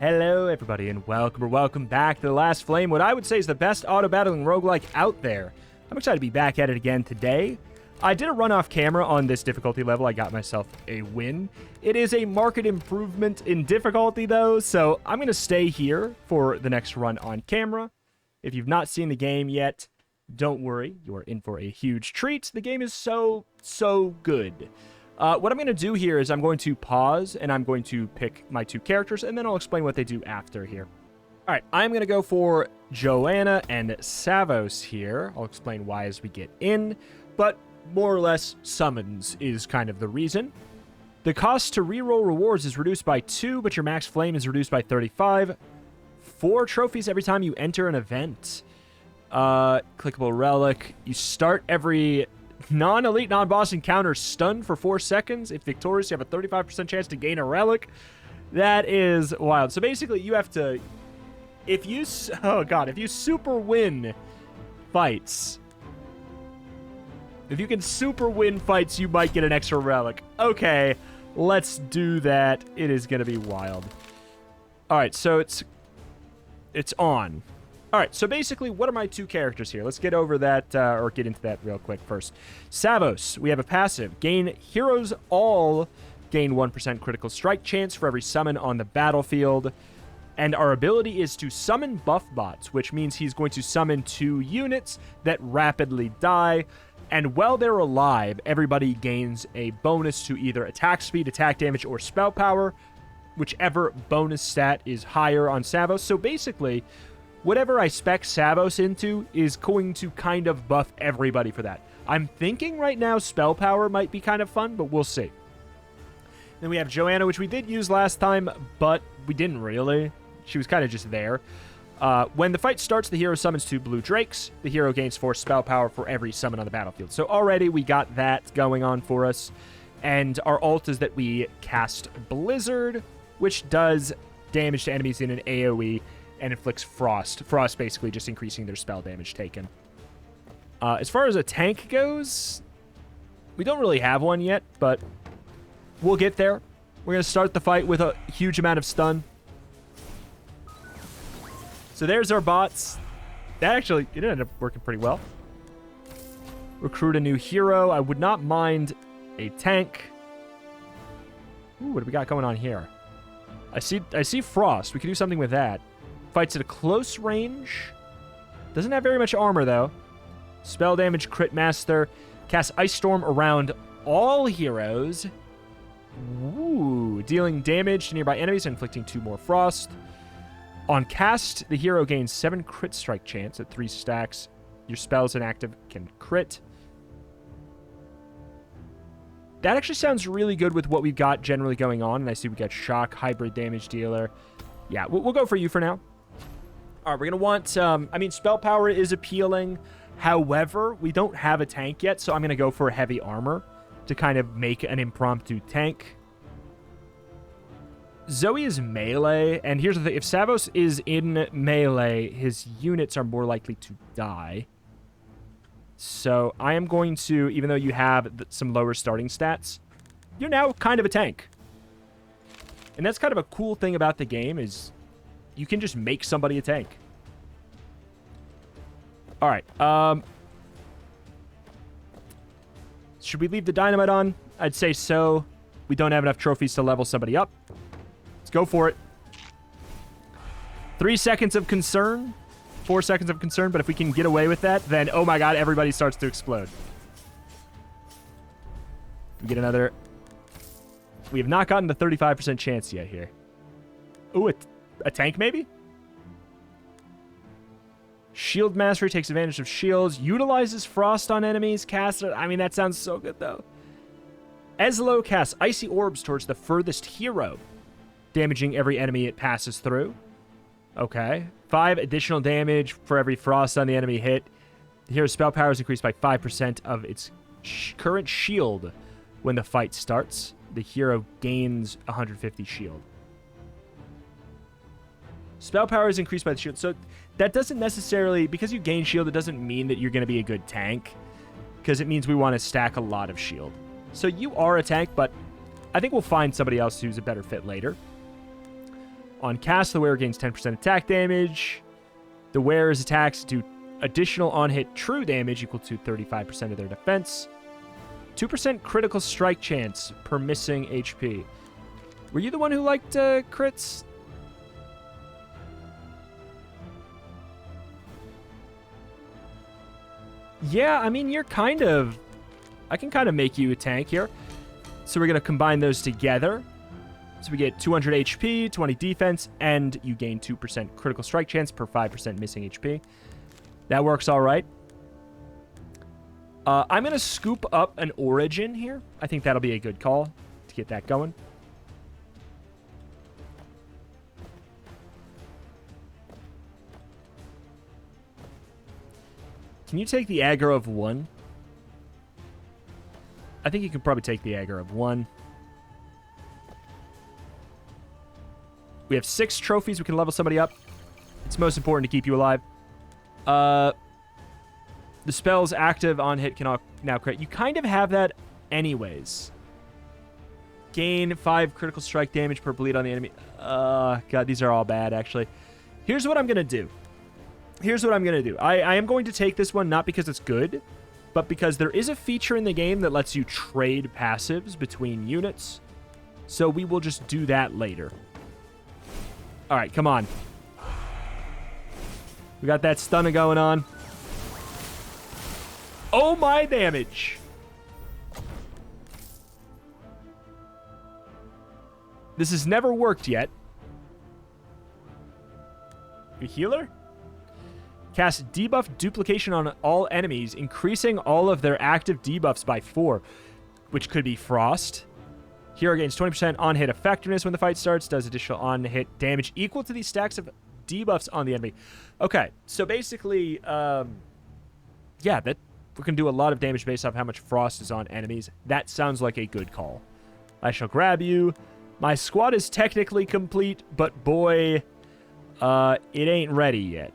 Hello, everybody, and welcome back to The Last Flame, what I would say is the best auto-battling roguelike out there. I'm excited to be back at it again today. I did a run off camera on this difficulty level. I got myself a win. It is a marked improvement in difficulty, though, so I'm going to stay here for the next run on camera. If you've not seen the game yet, don't worry. You are in for a huge treat. The game is so good. What I'm going to do here is I'm going to pause, and I'm going to pick my two characters, and then I'll explain what they do after here. All right, I'm going to go for Joanna and Savos here. I'll explain why as we get in, but more or less, summons is kind of the reason. The cost to reroll rewards is reduced by 2, but your max flame is reduced by 35. 4 trophies every time you enter an event. Clickable relic. You start every non-elite, non-boss encounter stunned for 4 seconds. If victorious, you have a 35% chance to gain a relic. That is wild. So basically, you have to... If you super win fights... If you can super win fights, you might get an extra relic. Okay, let's do that. It is going to be wild. All right, so it's on. All right, so basically, what are my two characters here? Let's get over that, or get into that real quick first. Savos, we have a passive. Gain heroes all gain 1% critical strike chance for every summon on the battlefield. And our ability is to summon buff bots, which means he's going to summon 2 units that rapidly die. And while they're alive, everybody gains a bonus to either attack speed, attack damage, or spell power, whichever bonus stat is higher on Savos. So basically, whatever I spec Savos into is going to kind of buff everybody for that. I'm thinking right now spell power might be kind of fun, but we'll see. Then we have Joanna, which we did use last time, but we didn't really. She was kind of just there. When the fight starts, the hero summons 2 blue drakes. The hero gains 4 spell power for every summon on the battlefield. So already we got that going on for us. And our ult is that we cast Blizzard, which does damage to enemies in an AoE and inflicts Frost. Frost basically just increasing their spell damage taken. As far as a tank goes, we don't really have one yet, but we'll get there. We're going to start the fight with a huge amount of stun. So there's our bots. That actually, it ended up working pretty well. Recruit a new hero. I would not mind a tank. Ooh, what do we got going on here? I see Frost. We could do something with that. Fights at a close range. Doesn't have very much armor, though. Spell damage, crit master. Cast Ice Storm around all heroes. Ooh, dealing damage to nearby enemies and inflicting 2 more frost. On cast, the hero gains 7 crit strike chance at 3 stacks. Your spells inactive can crit. That actually sounds really good with what we've got generally going on. And I see we got shock, hybrid damage dealer. Yeah, we'll go for you for now. All right, we're going to want... spell power is appealing. However, we don't have a tank yet, so I'm going to go for heavy armor to kind of make an impromptu tank. Zoe is melee, and here's the thing. If Savos is in melee, his units are more likely to die. So I am going to, even though you have some lower starting stats, you're now kind of a tank. And that's kind of a cool thing about the game is you can just make somebody a tank. All right. Should we leave the dynamite on? I'd say so. We don't have enough trophies to level somebody up. Go for it. 3 seconds of concern. 4 seconds of concern, but if we can get away with that, then, oh my god, everybody starts to explode. Get another... We have not gotten the 35% chance yet here. Ooh, a tank maybe? Shield Mastery takes advantage of shields. Utilizes Frost on enemies. That sounds so good, though. Eslo casts Icy Orbs towards the furthest hero, damaging every enemy it passes through. Okay. 5 additional damage for every frost on the enemy hit. The hero's spell power is increased by 5% of its current shield when the fight starts. The hero gains 150 shield. Spell power is increased by the shield. So that doesn't necessarily... Because you gain shield, it doesn't mean that you're going to be a good tank. Because it means we want to stack a lot of shield. So you are a tank, but I think we'll find somebody else who's a better fit later. On cast, the wearer gains 10% attack damage. The wearer's attacks do additional on-hit true damage equal to 35% of their defense. 2% critical strike chance per missing HP. Were you the one who liked crits? Yeah, I mean, you're kind of... I can kind of make you a tank here. So we're going to combine those together. So we get 200 HP, 20 defense, and you gain 2% critical strike chance per 5% missing HP. That works all right. I'm going to scoop up an Origin here. I think that'll be a good call to get that going. Can you take the aggro of 1? I think you can probably take the aggro of 1. We have 6 trophies. We can level somebody up. It's most important to keep you alive. The spell's active on hit can now crit. You kind of have that anyways. Gain 5 critical strike damage per bleed on the enemy. God, these are all bad, actually. Here's what I'm going to do. I am going to take this one not because it's good, but because there is a feature in the game that lets you trade passives between units. So we will just do that later. All right, come on. We got that stunner going on. Oh, my damage. This has never worked yet. You healer? Cast debuff duplication on all enemies, increasing all of their active debuffs by 4, which could be Frost. Hero gains 20% on-hit effectiveness when the fight starts, does additional on-hit damage equal to these stacks of debuffs on the enemy. Okay, so basically, yeah, that we can do a lot of damage based off how much Frost is on enemies. That sounds like a good call. I shall grab you. My squad is technically complete, but boy, it ain't ready yet.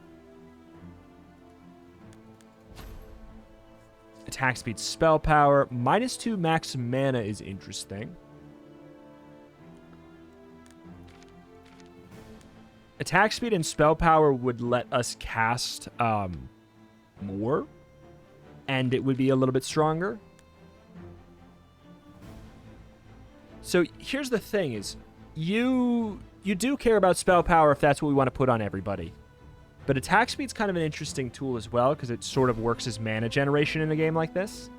Attack speed, spell power. -2 max mana is interesting. Attack speed and spell power would let us cast more, and it would be a little bit stronger. So here's the thing is, you do care about spell power if that's what we want to put on everybody. But attack speed's kind of an interesting tool as well, because it sort of works as mana generation in a game like this.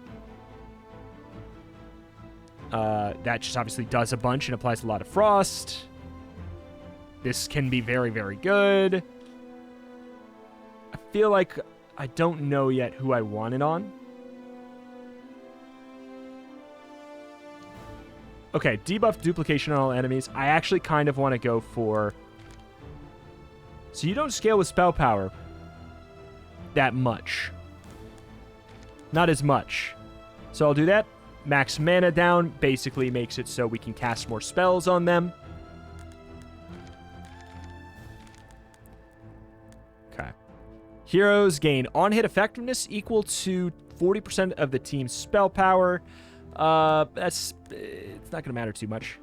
That just obviously does a bunch and applies a lot of Frost. This can be very, very good. I feel like I don't know yet who I want it on. Okay, debuff duplication on all enemies. I actually kind of want to go for... So you don't scale with spell power that much. Not as much. So I'll do that. Max mana down basically makes it so we can cast more spells on them. Okay. Heroes gain on-hit effectiveness equal to 40% of the team's spell power. It's not going to matter too much.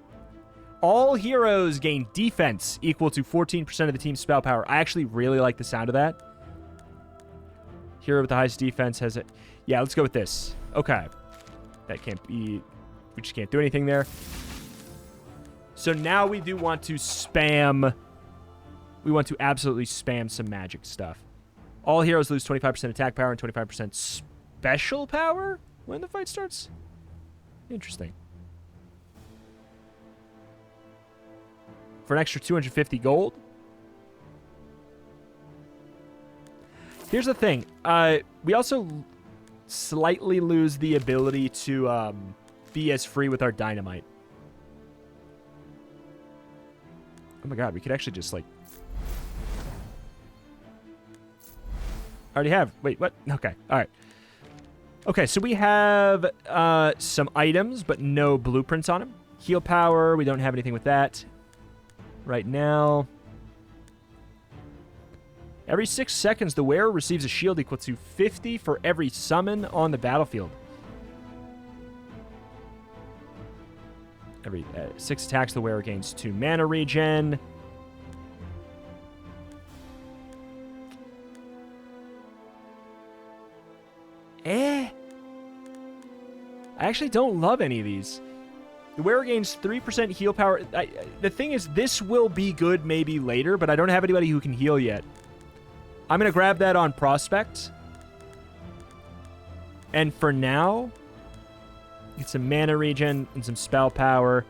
All heroes gain defense equal to 14% of the team's spell power. I actually really like the sound of that. Hero with the highest defense has it. Yeah, let's go with this. Okay. That can't be... We just can't do anything there. So now we do want to spam... We want to absolutely spam some magic stuff. All heroes lose 25% attack power and 25% special power when the fight starts. Interesting. For an extra 250 gold. Here's the thing. We also slightly lose the ability to be as free with our dynamite. Oh my god, we could actually just like... Already have. Wait, what? Okay, alright. Okay, so we have some items, but no blueprints on them. Heal power, we don't have anything with that right now. Every 6 seconds, the wearer receives a shield equal to 50 for every summon on the battlefield. Every 6 attacks, the wearer gains 2 mana regen. I actually don't love any of these. The wearer gains 3% heal power. The thing is, this will be good maybe later, but I don't have anybody who can heal yet. I'm going to grab that on Prospect. And for now, get some mana regen and some spell power.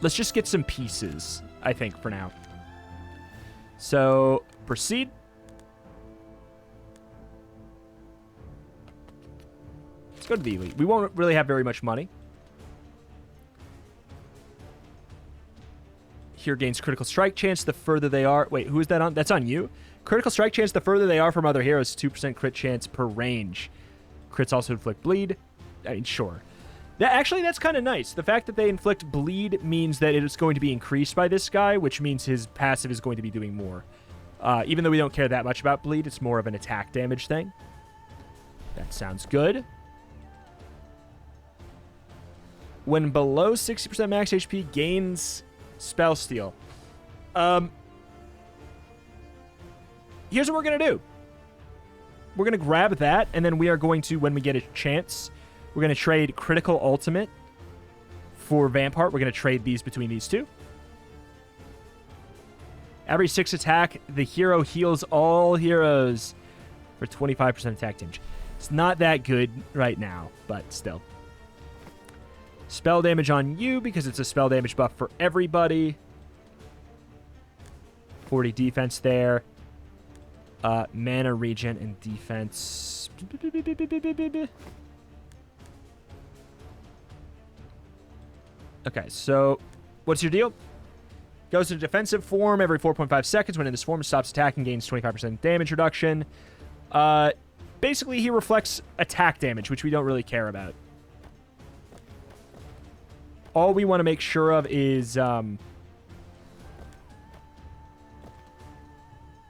Let's just get some pieces, I think, for now. So, proceed. Let's go to the elite. We won't really have very much money. Here gains critical strike chance the further they are. Wait, who is that on? That's on you. Critical strike chance the further they are from other heroes. 2% crit chance per range. Crits also inflict bleed. I mean, sure. Actually, that's kind of nice. The fact that they inflict bleed means that it is going to be increased by this guy, which means his passive is going to be doing more. Even though we don't care that much about bleed, it's more of an attack damage thing. That sounds good. When below 60% max HP, gains spell steal. Here's what we're going to do. We're going to grab that, and then we are going to, when we get a chance, we're going to trade Critical Ultimate for Vampart. We're going to trade these between these two. Every 6 attack, the hero heals all heroes for 25% attack damage. It's not that good right now, but still. Spell damage on you because it's a spell damage buff for everybody. 40 defense there. Mana regen and defense. Okay, so what's your deal? Goes to defensive form every 4.5 seconds. When in this form, stops attacking, gains 25% damage reduction. Basically, he reflects attack damage, which we don't really care about. All we want to make sure of is...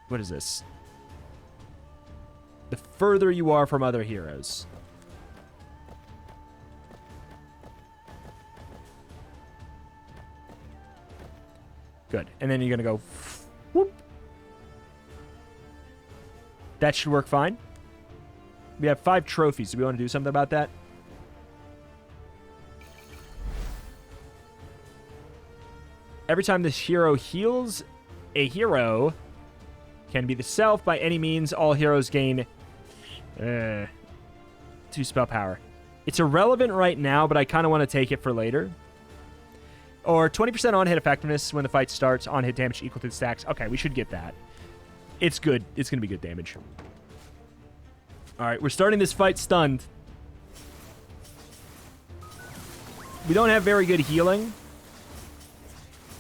what is this? The further you are from other heroes. Good. And then you're going to go... whoop. That should work fine. We have 5 trophies. Do we want to do something about that? Every time this hero heals a hero, can be the self by any means. All heroes gain 2 spell power. It's irrelevant right now, but I kind of want to take it for later. Or 20% on-hit effectiveness when the fight starts. On-hit damage equal to the stacks. Okay, we should get that. It's good. It's going to be good damage. All right, we're starting this fight stunned. We don't have very good healing.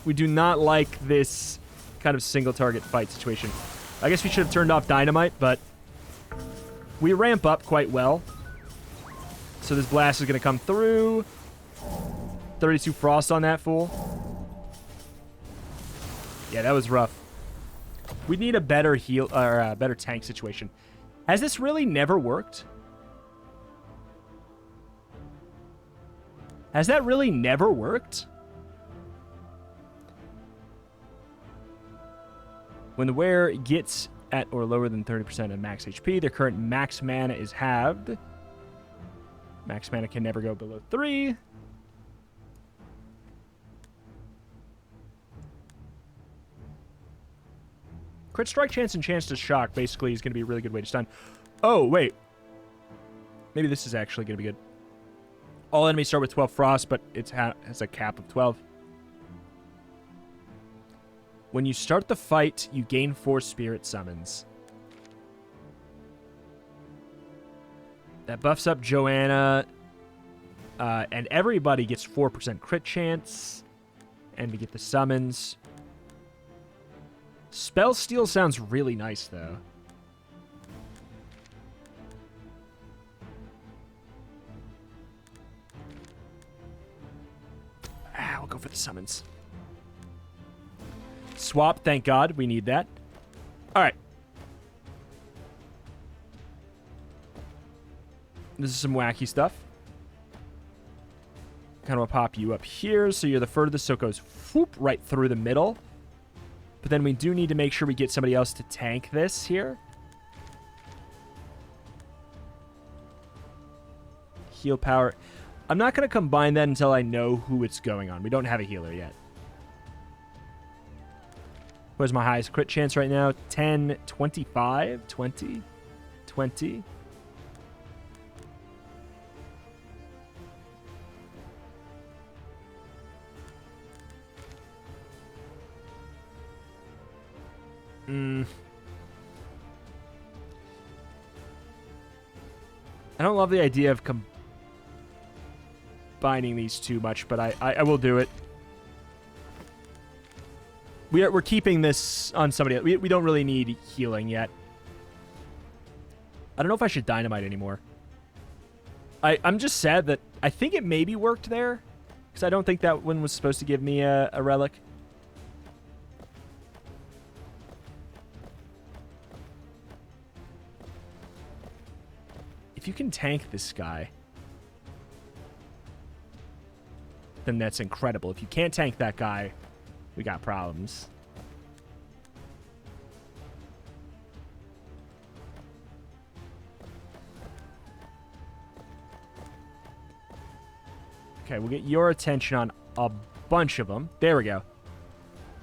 We do not like this kind of single-target fight situation. I guess we should have turned off Dynamite, but we ramp up quite well. So this blast is going to come through. 32 frost on that fool. Yeah, that was rough. We need a better heal or a better tank situation. Has this really never worked? Has that really never worked? When the wearer gets at or lower than 30% of max HP, their current max mana is halved. Max mana can never go below 3. Crit strike chance and chance to shock basically is going to be a really good way to stun. Oh, wait. Maybe this is actually going to be good. All enemies start with 12 frost, but it has a cap of 12. When you start the fight, you gain 4 spirit summons. That buffs up Joanna. And everybody gets 4% crit chance. And we get the summons. Spell Steal sounds really nice, though. We'll go for the summons. Swap, thank God. We need that. All right. This is some wacky stuff. Kind of want to pop you up here, so you're the furthest, so it goes whoop, right through the middle. But then we do need to make sure we get somebody else to tank this here. Heal power. I'm not going to combine that until I know who it's going on. We don't have a healer yet. Where's my highest crit chance right now? 10, 25, 20, 20. I don't love the idea of combining these too much, but I will do it. We're keeping this on somebody else. We don't really need healing yet. I don't know if I should dynamite anymore. I'm just sad that I think it maybe worked there, because I don't think that one was supposed to give me a relic. If you can tank this guy, then that's incredible. If you can't tank that guy, we got problems. Okay, we'll get your attention on a bunch of them. There we go.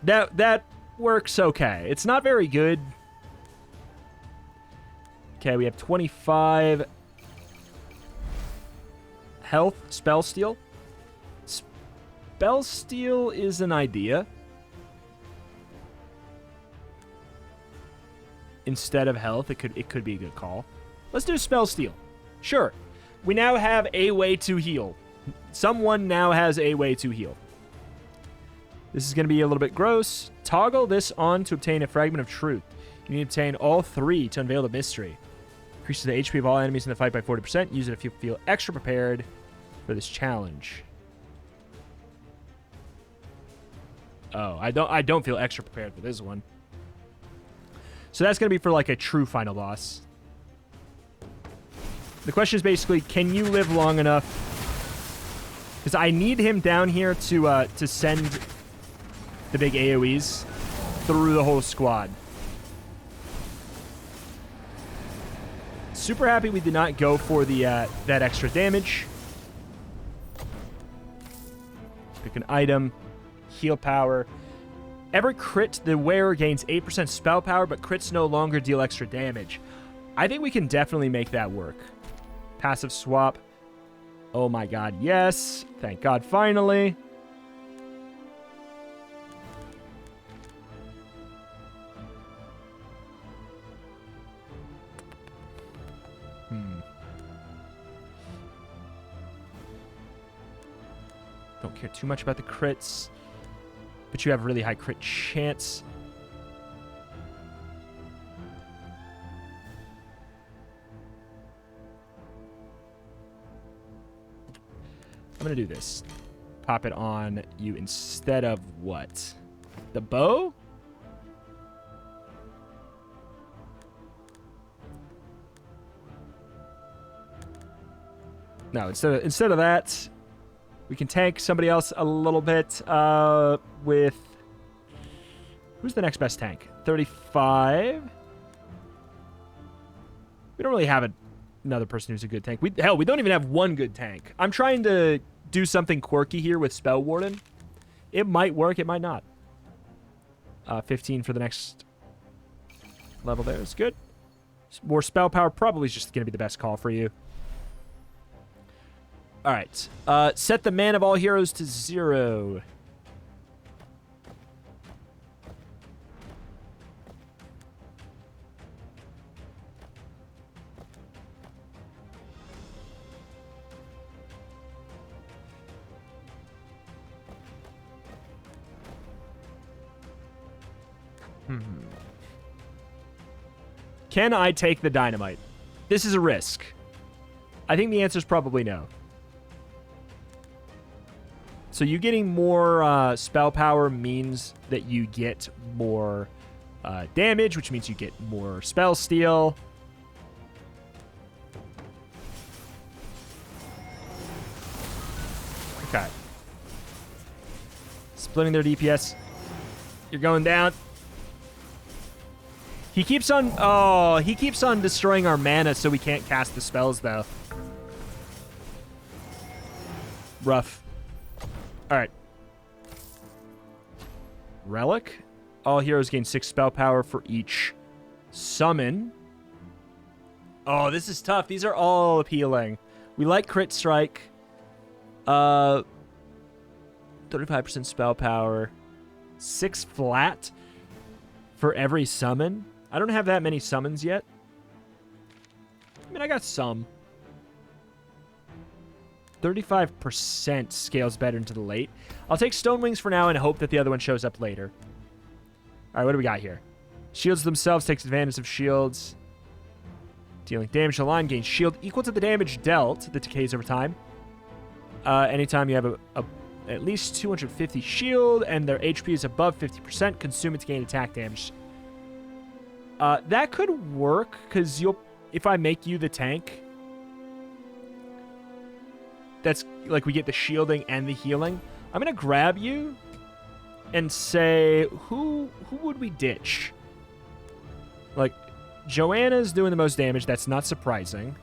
That works okay. It's not very good. Okay, we have 25 health, spell steal. Spell steal is an idea. Instead of health, it could be a good call. Let's do spell steal. Sure. We now have a way to heal. Someone now has a way to heal. This is going to be a little bit gross. Toggle this on to obtain a fragment of truth. You need to obtain all 3 to unveil the mystery. Increases the HP of all enemies in the fight by 40%. Use it if you feel extra prepared for this challenge. Oh, I don't feel extra prepared for this one. So that's going to be for like a true final boss. The question is basically, can you live long enough? Because I need him down here to send the big AoEs through the whole squad. Super happy we did not go for the that extra damage. Pick an item. Heal power. Every crit, the wearer gains 8% spell power, but crits no longer deal extra damage. I think we can definitely make that work. Passive swap. Oh my god, yes. Thank God, finally. Don't care too much about the crits, but you have really high crit chance. I'm going to do this. Pop it on you instead of what? The bow? No, instead of that, we can tank somebody else a little bit with... Who's the next best tank? 35? We don't really have another person who's a good tank. Hell, we don't even have one good tank. I'm trying to do something quirky here with Spell Warden. It might work, it might not. 15 for the next level there is good. More spell power probably is just going to be the best call for you. All right. Set the Man of All Heroes to 0. Can I take the dynamite? This is a risk. I think the answer is probably no. So you getting more spell power means that you get more damage, which means you get more spell steal. Okay. Splitting their DPS. You're going down. He keeps on... Oh, he keeps on destroying our mana so we can't cast the spells, though. Rough. All right. Relic. All heroes gain 6 spell power for each summon. Oh, this is tough. These are all appealing. We like crit strike. 35% spell power. 6 flat for every summon. I don't have that many summons yet. I mean, I got some. 35% scales better into the late. I'll take Stone Wings for now and hope that the other one shows up later. All right, what do we got here? Shields themselves takes advantage of shields. Dealing damage to the line, gains shield equal to the damage dealt that decays over time. Anytime you have at least 250 shield and their HP is above 50%, consume it to gain attack damage. That could work, because if I make you the tank, that's like we get the shielding and the healing. I'm going to grab you and say, who would we ditch? Like, Joanna's doing the most damage. That's not surprising.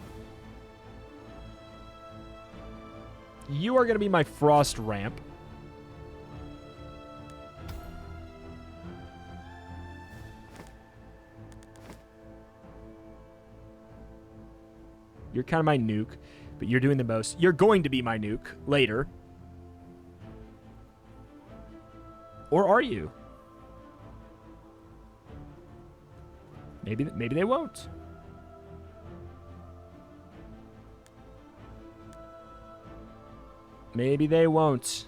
You are going to be my Frost Ramp. You're kind of my nuke, but you're doing the most. You're going to be my nuke later. Or are you? Maybe they won't. Maybe they won't.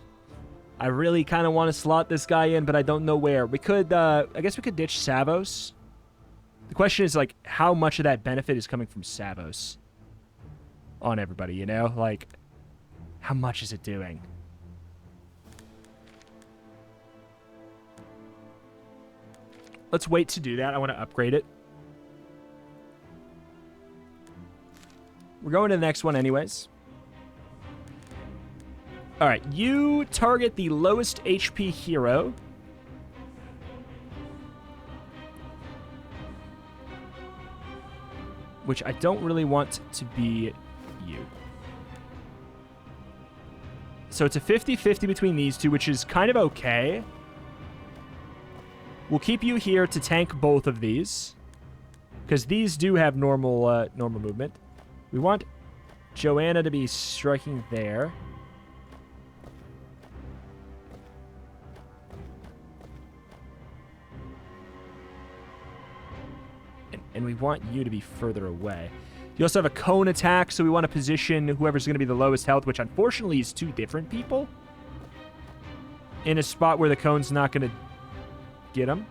I really kind of want to slot this guy in, but I don't know where. We could, I guess we could ditch Savos. The question is, like, how much of that benefit is coming from Savos on everybody, you know? Like, how much is it doing? Let's wait to do that. I want to upgrade it. We're going to the next one anyways. All right, you target the lowest HP hero. Which I don't really want to be you. So it's a 50-50 between these two, which is kind of okay. We'll keep you here to tank both of these, because these do have normal movement. We want Joanna to be striking there. And we want you to be further away. You also have a cone attack, so we want to position whoever's going to be the lowest health, which unfortunately is 2 different people, in a spot where the cone's not going to get them.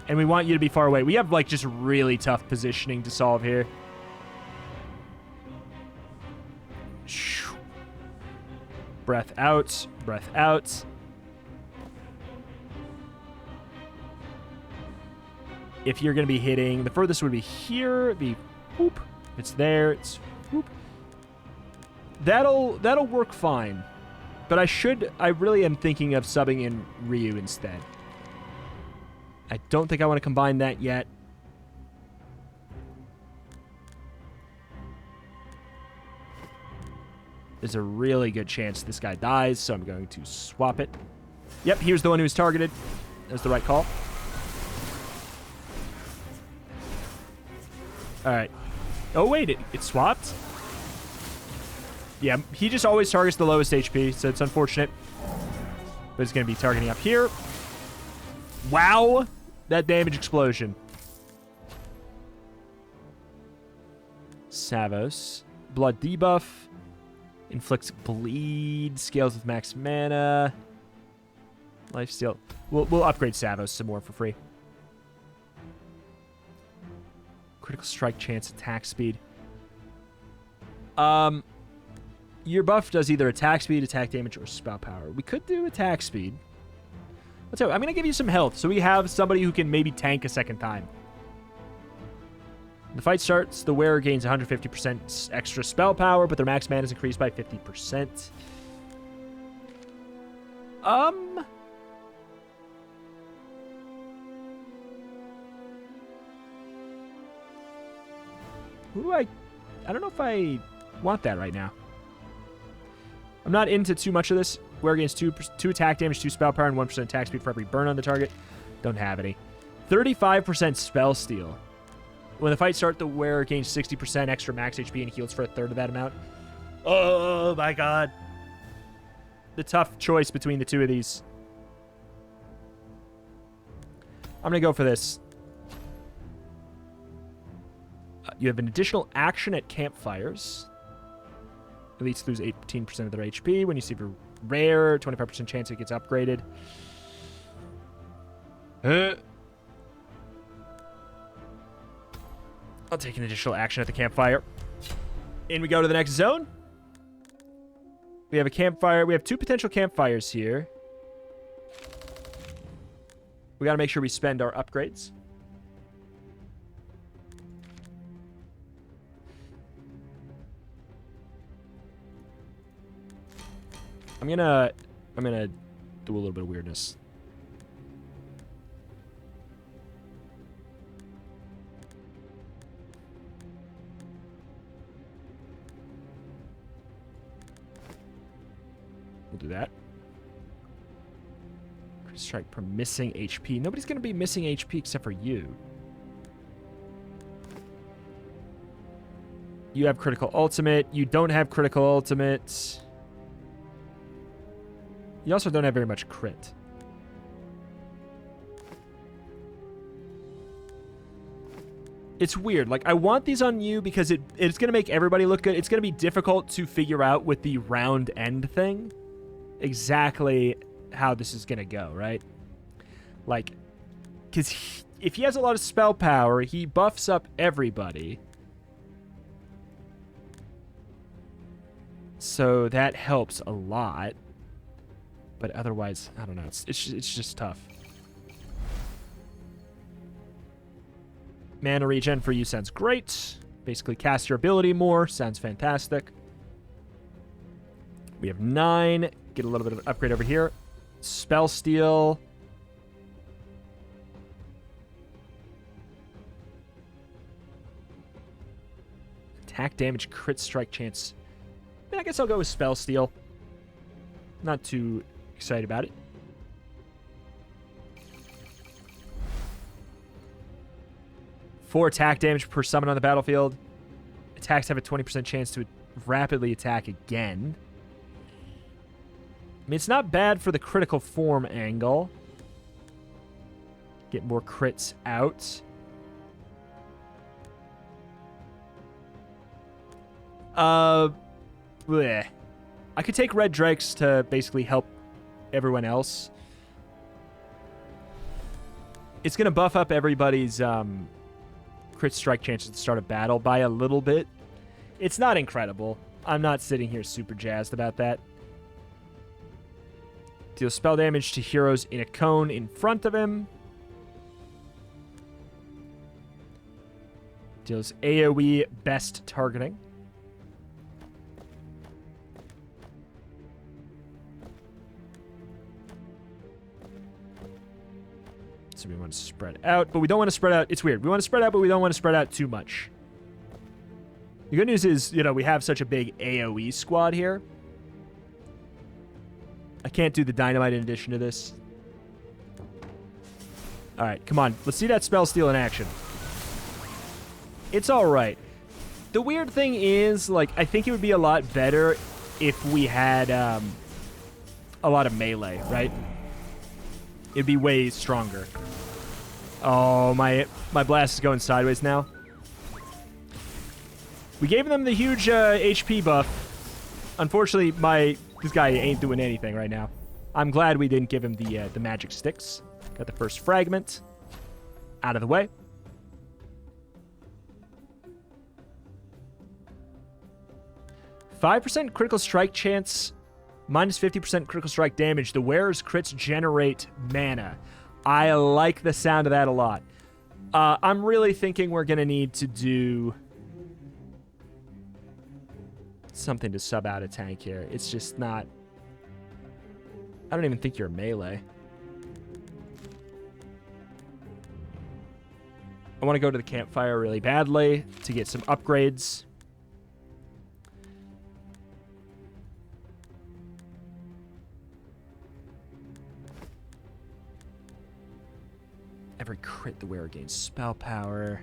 And we want you to be far away. We have, like, just really tough positioning to solve here. Breath out. Breath out. If you're going to be hitting, the furthest would be here. It'd be whoop. If it's there, it's whoop. That'll work fine. But I really am thinking of subbing in Ryu instead. I don't think I want to combine that yet. There's a really good chance this guy dies, so I'm going to swap it. Yep, here's the one who was targeted. That was the right call. All right. Oh, wait, it swapped? Yeah, he just always targets the lowest HP, so it's unfortunate. But it's going to be targeting up here. Wow! That damage explosion. Savos. Blood debuff. Inflicts bleed. Scales with max mana. Lifesteal. We'll upgrade Savos some more for free. Critical strike chance, attack speed. Your buff does either attack speed, attack damage, or spell power. We could do attack speed. Let's go. I'm going to give you some health, so we have somebody who can maybe tank a second time. The fight starts, the wearer gains 150% extra spell power, but their max mana is increased by 50%. Who do I don't know if I want that right now. I'm not into too much of this. Wear gains 2 attack damage, 2 spell power, and 1% attack speed for every burn on the target. Don't have any. 35% spell steal. When the fight starts, the wearer gains 60% extra max HP and heals for a third of that amount. Oh my god. The tough choice between the two of these. I'm going to go for this. You have an additional action at campfires. Elites lose 18% of their HP. When you see a rare, 25% chance it gets upgraded. I'll take an additional action at the campfire. In we go to the next zone. We have a campfire. We have 2 potential campfires here. We got to make sure we spend our upgrades. I'm gonna do a little bit of weirdness. We'll do that. Strike per missing HP. Nobody's gonna be missing HP except for you. You have critical ultimate. You don't have critical ultimate. You also don't have very much crit. It's weird. Like, I want these on you because it's going to make everybody look good. It's going to be difficult to figure out with the round end thing exactly how this is going to go, right? Like, because if he has a lot of spell power, he buffs up everybody. So that helps a lot. But otherwise, I don't know. It's just tough. Mana regen for you sounds great. Basically, cast your ability more. Sounds fantastic. We have 9. Get a little bit of an upgrade over here. Spell steal. Attack damage, crit strike chance. I guess I'll go with spell steal. Not too excited about it. Four attack damage per summon on the battlefield. Attacks have a 20% chance to rapidly attack again. I mean, it's not bad for the critical form angle. Get more crits out. Bleh. I could take Red Drakes to basically help everyone else. It's going to buff up everybody's crit strike chances at the start of battle by a little bit. It's not incredible. I'm not sitting here super jazzed about that. Deals spell damage to heroes in a cone in front of him. Deals AoE best targeting. So we want to spread out, but we don't want to spread out. It's weird. We want to spread out, but we don't want to spread out too much. The good news is, we have such a big AoE squad here. I can't do the dynamite in addition to this. All right, come on. Let's see that spell steal in action. It's all right. The weird thing is, I think it would be a lot better if we had a lot of melee, right? It'd be way stronger. Oh, my blast is going sideways now. We gave them the huge HP buff. Unfortunately, this guy ain't doing anything right now. I'm glad we didn't give him the magic sticks. Got the first fragment out of the way. %5 critical strike chance, minus 50% critical strike damage. The wearer's crits generate mana. I like the sound of that a lot. I'm really thinking we're going to need to do something to sub out a tank here. It's just not... I don't even think you're melee. I want to go to the campfire really badly to get some upgrades. Every crit the wearer gains spell power.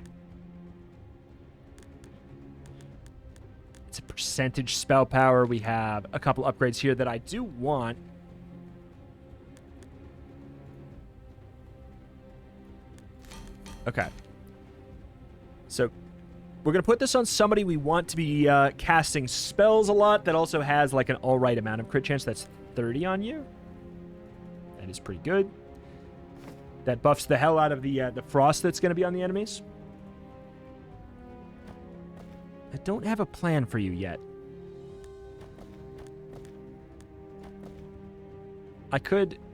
It's a percentage spell power. We have a couple upgrades here that I do want. Okay. So we're going to put this on somebody we want to be casting spells a lot that also has like an all right amount of crit chance. That's 30 on you. That is pretty good. That buffs the hell out of the frost that's going to be on the enemies. I don't have a plan for you yet. I'd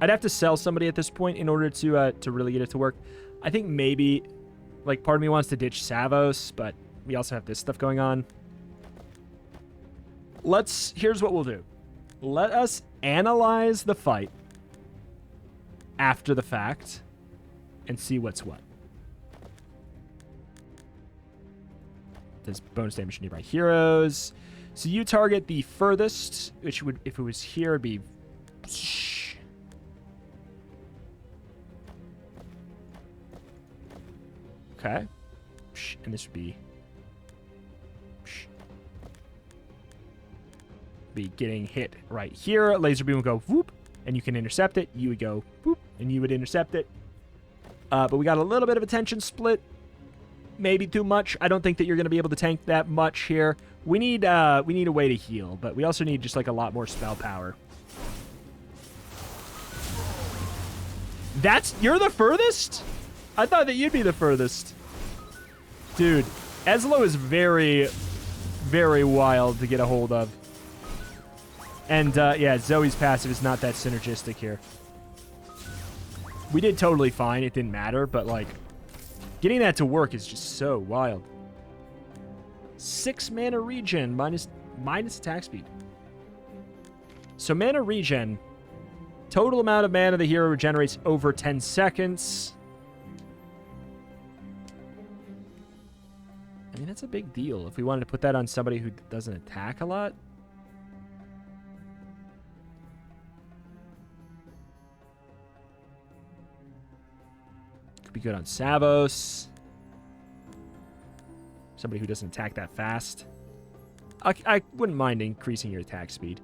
have to sell somebody at this point in order to really get it to work. I think maybe, like, part of me wants to ditch Savos, but we also have this stuff going on. Here's what we'll do. Let us analyze the fight after the fact and see what's what. There's bonus damage to nearby heroes. So you target the furthest, which would, if it was here, it'd be... Okay. And this would be... be getting hit right here. Laser beam would go whoop, and you can intercept it. You would go whoop, and you would intercept it. But we got a little bit of attention split. Maybe too much. I don't think that you're going to be able to tank that much here. We need a way to heal, but we also need just like a lot more spell power. You're the furthest? I thought that you'd be the furthest. Dude, Eslo is very, very wild to get a hold of. And, yeah, Zoe's passive is not that synergistic here. We did totally fine. It didn't matter, but, like, getting that to work is just so wild. 6 mana regen minus attack speed. So mana regen, total amount of mana the hero regenerates over 10 seconds. I mean, that's a big deal. If we wanted to put that on somebody who doesn't attack a lot. Could be good on Savos. Somebody who doesn't attack that fast. I wouldn't mind increasing your attack speed.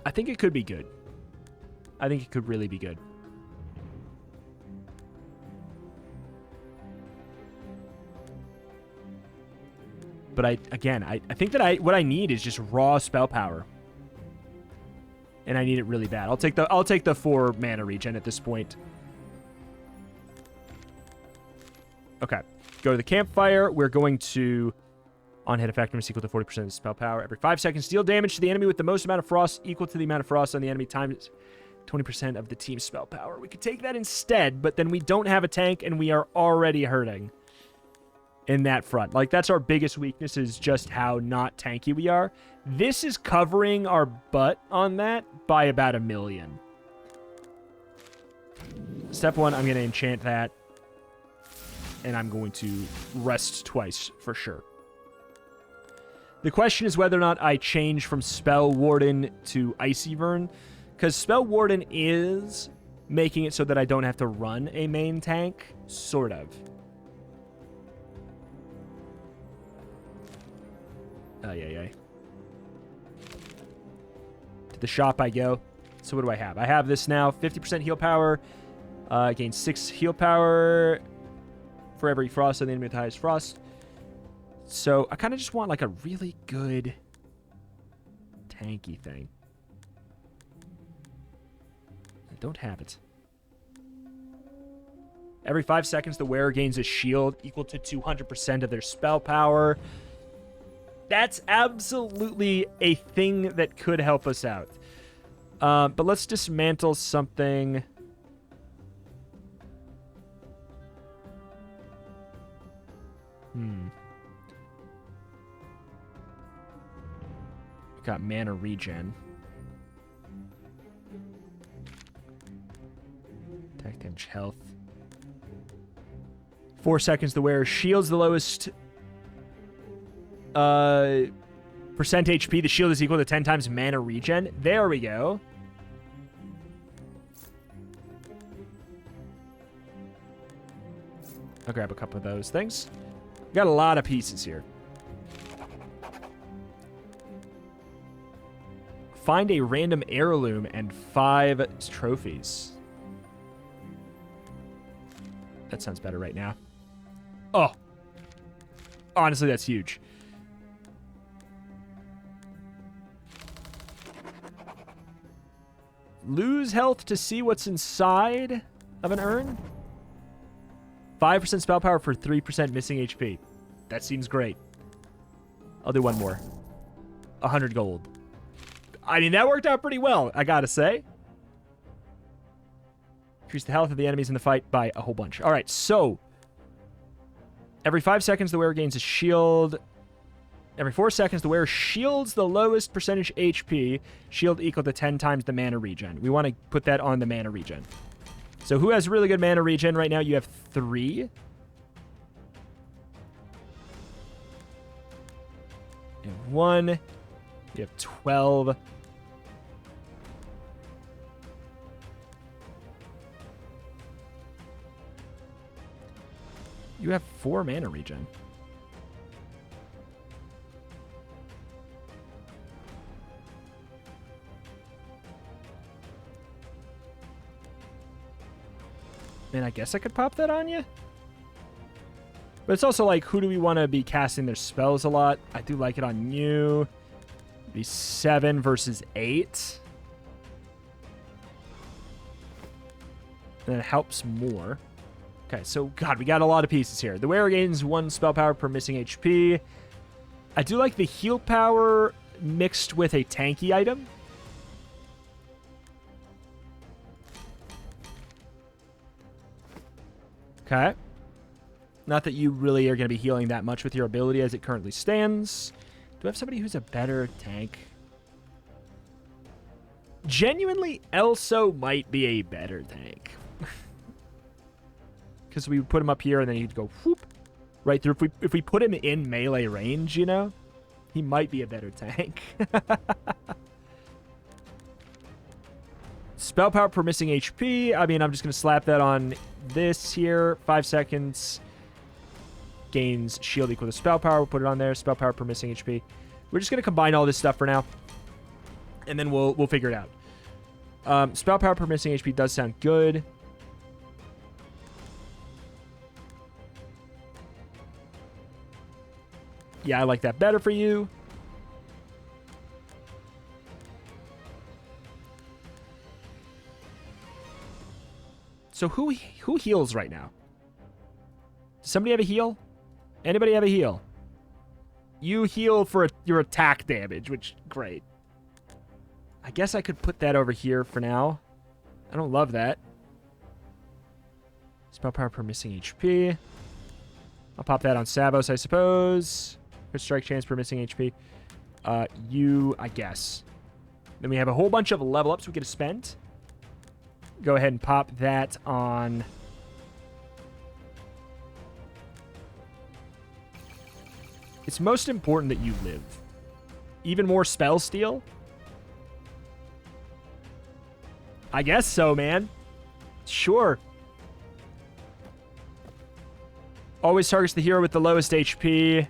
I think it could be good. I think it could really be good. But I think that what I need is just raw spell power. And I need it really bad. I'll take the 4 mana regen at this point. Okay. Go to the campfire. We're going to on-hit effectiveness equal to 40% of the spell power. Every 5 seconds, deal damage to the enemy with the most amount of frost equal to the amount of frost on the enemy times 20% of the team's spell power. We could take that instead, but then we don't have a tank and we are already hurting in that front. Like, that's our biggest weakness, is just how not tanky we are. This is covering our butt on that by about 1 million. Step 1, I'm going to enchant that. And I'm going to rest twice for sure. The question is whether or not I change from Spell Warden to Icy Vern, because Spell Warden is making it so that I don't have to run a main tank, sort of. To the shop I go. So what do I have? I have this now. 50% heal power. Gain 6 heal power for every frost on the enemy with the highest frost. So I kind of just want like a really good tanky thing. I don't have it. Every 5 seconds, the wearer gains a shield equal to 200% of their spell power. That's absolutely a thing that could help us out. But let's dismantle something. Got mana regen. bunch health. 4 seconds, the wearer shields the lowest percent HP. The shield is equal to 10 times mana regen. There we go. I'll grab a couple of those things. Got a lot of pieces here. Find a random heirloom and 5 trophies. That sounds better right now. Oh. Honestly, that's huge. Lose health to see what's inside of an urn. 5% spell power for 3% missing HP. That seems great. I'll do one more. 100 gold. I mean, that worked out pretty well, I gotta say. Increase the health of the enemies in the fight by a whole bunch. All right, so every 5 seconds, the wearer gains a shield. Every 4 seconds, the wearer shields the lowest percentage HP. Shield equal to 10 times the mana regen. We want to put that on the mana regen. So who has really good mana regen right now? You have 3. You have 1. You have 12. You have 4 mana regen. And I guess I could pop that on you. But it's also like, who do we want to be casting their spells a lot? I do like it on you. Be 7 versus 8. And it helps more. Okay, so, God, we got a lot of pieces here. The wearer gains 1 spell power per missing HP. I do like the heal power mixed with a tanky item. Okay. Not that you really are going to be healing that much with your ability as it currently stands. Do I have somebody who's a better tank? Genuinely, Elso might be a better tank. Because we would put him up here and then he'd go whoop right through. If we put him in melee range, you know, he might be a better tank. Spell power per missing HP. I mean, I'm just going to slap that on this here. 5 seconds. Gains shield equal to spell power. We'll put it on there. Spell power per missing HP. We're just going to combine all this stuff for now. And then we'll figure it out. Spell power per missing HP does sound good. Yeah, I like that better for you. So who heals right now? Does somebody have a heal? Anybody have a heal? You heal for your attack damage, which, great. I guess I could put that over here for now. I don't love that. Spell power per missing HP. I'll pop that on Savos, I suppose. Crit strike chance per missing HP. You, I guess. Then we have a whole bunch of level ups we get to spend. Go ahead and pop that on. It's most important that you live. Even more spell steal? I guess so, man. Sure. Always targets the hero with the lowest HP.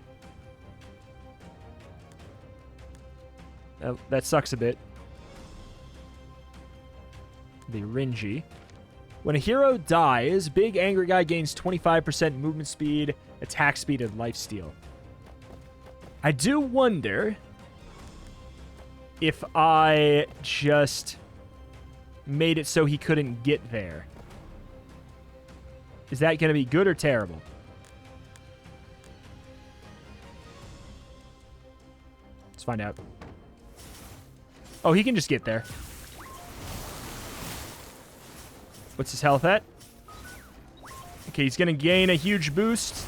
That sucks a bit. The Ringy. When a hero dies, Big Angry Guy gains 25% movement speed, attack speed, and lifesteal. I do wonder if I just made it so he couldn't get there. Is that going to be good or terrible? Let's find out. Oh, he can just get there. What's his health at? Okay, he's going to gain a huge boost.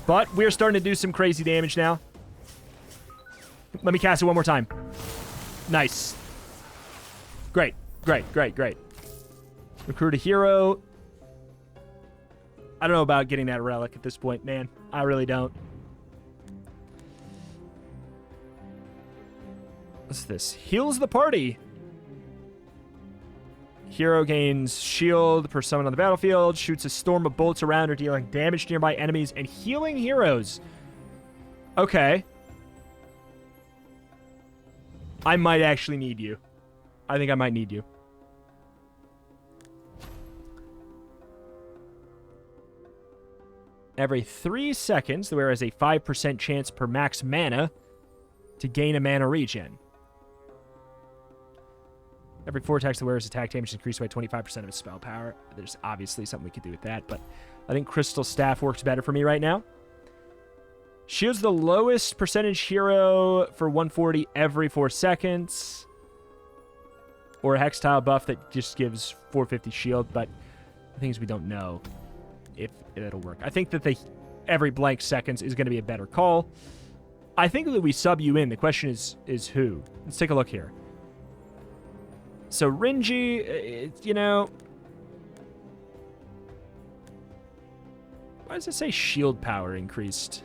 But we're starting to do some crazy damage now. Let me cast it one more time. Nice. Great, great, great, great. Recruit a hero. I don't know about getting that relic at this point, man. I really don't. What's this? Heals the party. Hero gains shield per summon on the battlefield, shoots a storm of bolts around or dealing damage to nearby enemies, and healing heroes. Okay. I might actually need you. I think I might need you. Every 3 seconds, the wearer has a 5% chance per max mana to gain a mana regen. Every 4 attacks, the wearer's attack damage is increased by 25% of his spell power. There's obviously something we could do with that, but I think Crystal Staff works better for me right now. Shields the lowest percentage hero for 140 every 4 seconds. Or a Hex Tile buff that just gives 450 shield, but the thing is we don't know if it'll work. I think that every blank seconds is going to be a better call. I think that we sub you in. The question is who? Let's take a look here. So Renji, you know, why does it say shield power increased?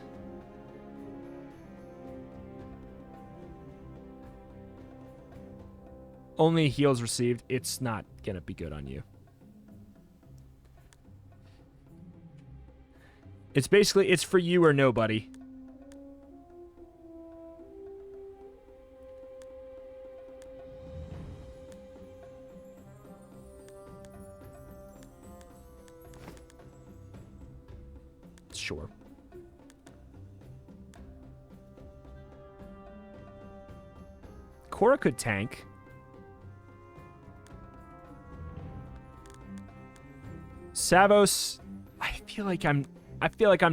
Only heals received. It's not going to be good on you. It's basically, it's for you or nobody. Sure. Cora could tank. Savos, I feel like I'm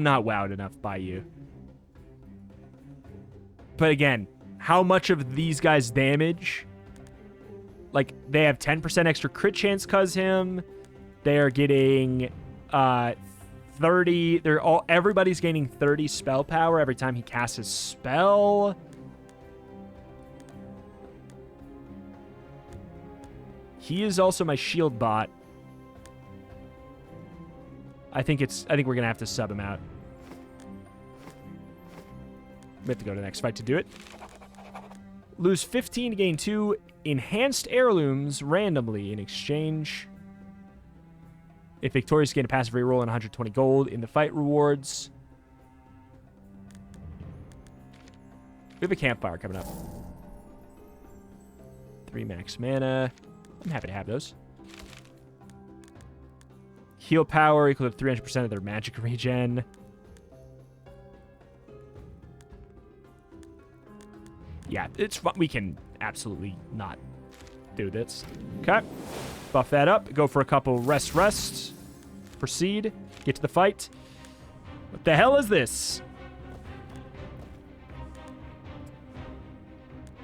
not wowed enough by you. But again, how much of these guys damage? Like, they have 10% extra crit chance cuz him. They are getting 30. Everybody's gaining 30 spell power every time he casts his spell. He is also my shield bot. I think we're gonna have to sub him out. We have to go to the next fight to do it. Lose 15 to gain 2 enhanced heirlooms randomly in exchange. If victorious, gain a passive reroll and 120 gold in the fight rewards. We have a campfire coming up. 3 max mana. I'm happy to have those. Heal power equal to 300% of their magic regen. Yeah, it's fun. We can absolutely not do this. Okay. Buff that up. Go for a couple rests. Proceed. Get to the fight. What the hell is this?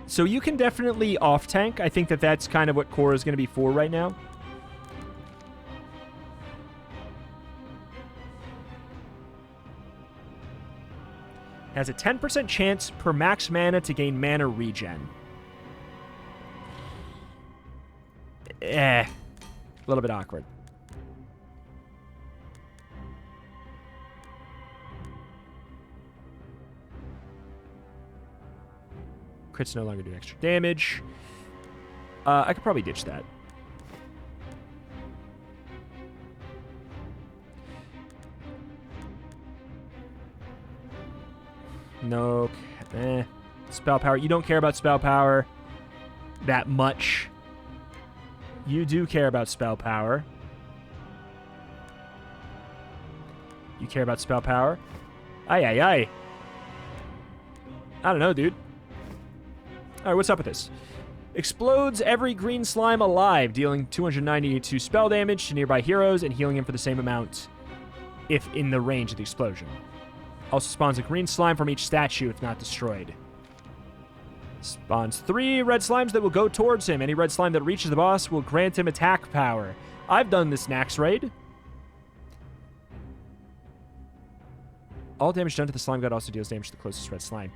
So you can definitely off-tank. I think that that's kind of what Core is going to be for right now. Has a 10% chance per max mana to gain mana regen. A little bit awkward. Crits no longer do extra damage. I could probably ditch that. No. Spell power. You don't care about spell power that much. You do care about spell power. You care about spell power. Aye, aye, aye. I don't know, dude. All right, what's up with this? Explodes every green slime alive, dealing 292 spell damage to nearby heroes and healing him for the same amount if in the range of the explosion. Also spawns a green slime from each statue if not destroyed. Spawns 3 red slimes that will go towards him. Any red slime that reaches the boss will grant him attack power. I've done this Nax raid. All damage done to the slime god also deals damage to the closest red slime.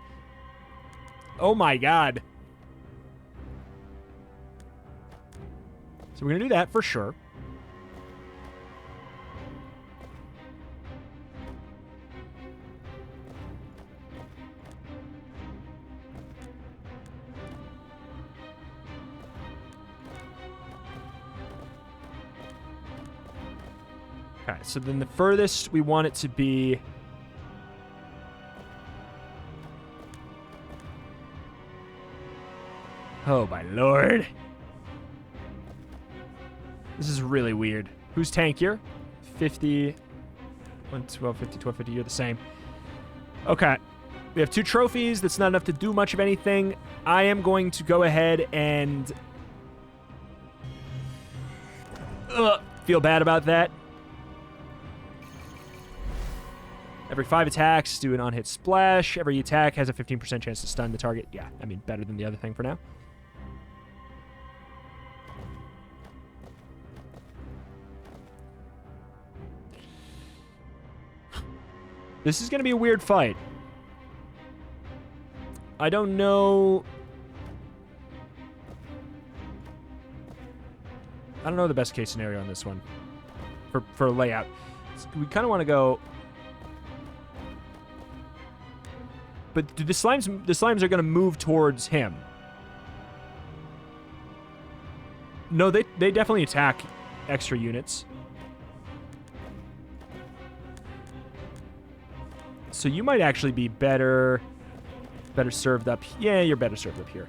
Oh my god. So we're going to do that for sure. Okay, so then the furthest we want it to be... Oh, my lord. This is really weird. Who's tankier? 50... 112, 50, 1250. You're the same. Okay. We have 2 trophies. That's not enough to do much of anything. I am going to go ahead and... feel bad about that. Every 5 attacks, do an on-hit splash. Every attack has a 15% chance to stun the target. Yeah, I mean, better than the other thing for now. This is going to be a weird fight. I don't know... I don't know the best case scenario on this one. For layout. We kind of want to go... But the slimes are going to move towards him. No, they definitely attack extra units. So you might actually be better served up. Yeah, you're better served up here.